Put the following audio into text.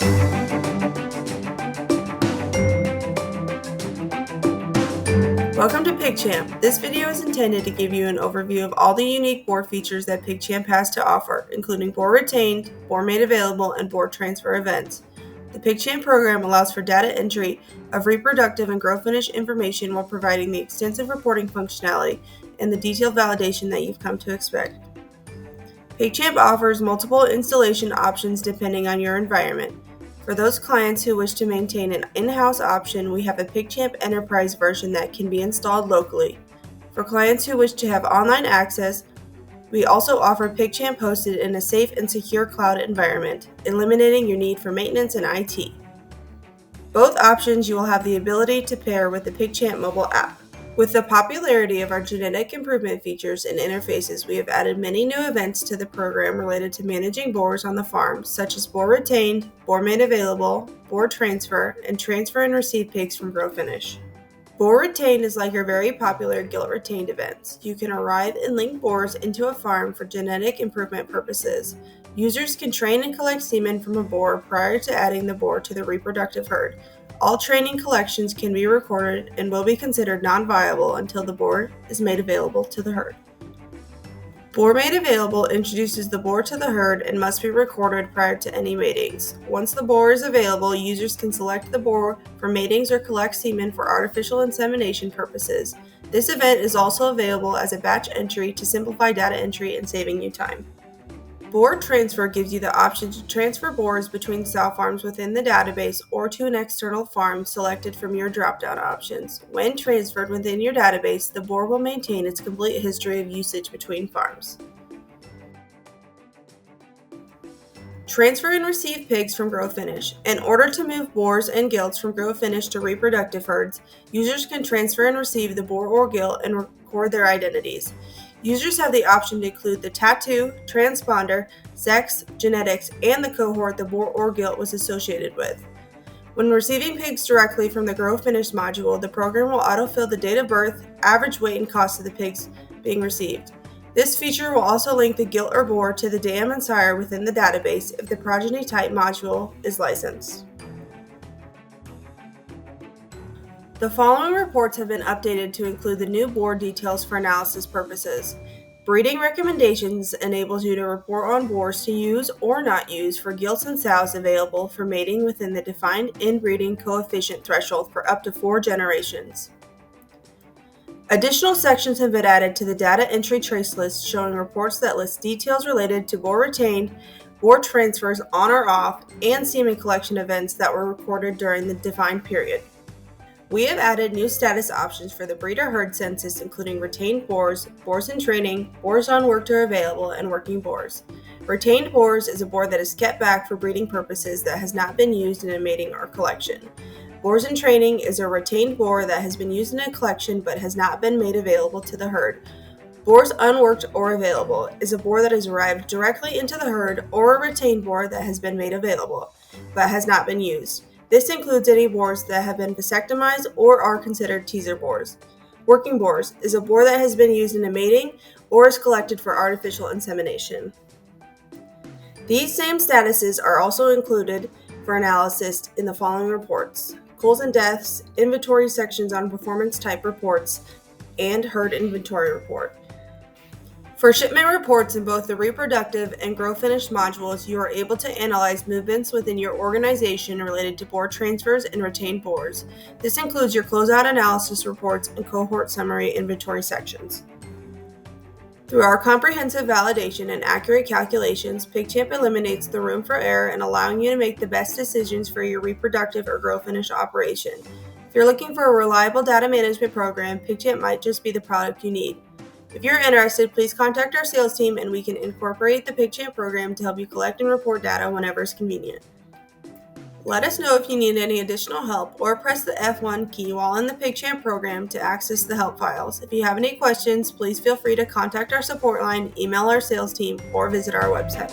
Welcome to PigCHAMP. This video is intended to give you an overview of all the unique boar features that PigCHAMP has to offer, including Boar Retained, Boar Made Available, and Boar Transfer events. The PigCHAMP program allows for data entry of reproductive and growth finish information while providing the extensive reporting functionality and the detailed validation that you've come to expect. PigCHAMP offers multiple installation options depending on your environment. For those clients who wish to maintain an in-house option, we have a PigCHAMP Enterprise version that can be installed locally. For clients who wish to have online access, we also offer PigCHAMP hosted in a safe and secure cloud environment, eliminating your need for maintenance and IT. Both options you will have the ability to pair with the PigCHAMP mobile app. With the popularity of our genetic improvement features and interfaces, we have added many new events to the program related to managing boars on the farm, such as Boar Retained, Boar Made Available, Boar Transfer, and transfer and receive pigs from grow finish. Boar Retained is like your very popular gilt retained events. You can arrive and link boars into a farm for genetic improvement purposes. Users can train and collect semen from a boar prior to adding the boar to the reproductive herd. All training collections can be recorded and will be considered non-viable until the boar is made available to the herd. Boar Made Available introduces the boar to the herd and must be recorded prior to any matings. Once the boar is available, users can select the boar for matings or collect semen for artificial insemination purposes. This event is also available as a batch entry to simplify data entry and saving you time. Boar Transfer gives you the option to transfer boars between sow farms within the database or to an external farm selected from your drop-down options. When transferred within your database, the boar will maintain its complete history of usage between farms. Transfer and receive pigs from grow finish. In order to move boars and gilts from grow finish to reproductive herds, users can transfer and receive the boar or gilt and record their identities. Users have the option to include the tattoo, transponder, sex, genetics, and the cohort the boar or gilt was associated with. When receiving pigs directly from the Grow Finish module, the program will autofill the date of birth, average weight, and cost of the pigs being received. This feature will also link the gilt or boar to the dam and sire within the database if the progeny type module is licensed. The following reports have been updated to include the new boar details for analysis purposes. Breeding recommendations enables you to report on boars to use or not use for gilts and sows available for mating within the defined inbreeding coefficient threshold for up to 4 generations. Additional sections have been added to the data entry trace list showing reports that list details related to boar retained, boar transfers on or off, and semen collection events that were recorded during the defined period. We have added new status options for the breeder herd census, including retained boars, boars in training, boars on worked or available, and working boars. Retained boars is a boar that is kept back for breeding purposes that has not been used in a mating or collection. Boars in training is a retained boar that has been used in a collection but has not been made available to the herd. Boars unworked or available is a boar that has arrived directly into the herd or a retained boar that has been made available but has not been used. This includes any boars that have been vasectomized or are considered teaser boars. Working boars is a boar that has been used in a mating or is collected for artificial insemination. These same statuses are also included for analysis in the following reports: culls and deaths, inventory sections on performance type reports, and herd inventory report. For shipment reports in both the reproductive and grow finish modules, you are able to analyze movements within your organization related to boar transfers and retained boars. This includes your closeout analysis reports and cohort summary inventory sections. Through our comprehensive validation and accurate calculations, PigCHAMP eliminates the room for error in allowing you to make the best decisions for your reproductive or grow finish operation. If you're looking for a reliable data management program, PigCHAMP might just be the product you need. If you're interested, please contact our sales team and we can incorporate the PigCHAMP program to help you collect and report data whenever it's convenient. Let us know if you need any additional help or press the F1 key while in the PigCHAMP program to access the help files. If you have any questions, please feel free to contact our support line, email our sales team, or visit our website.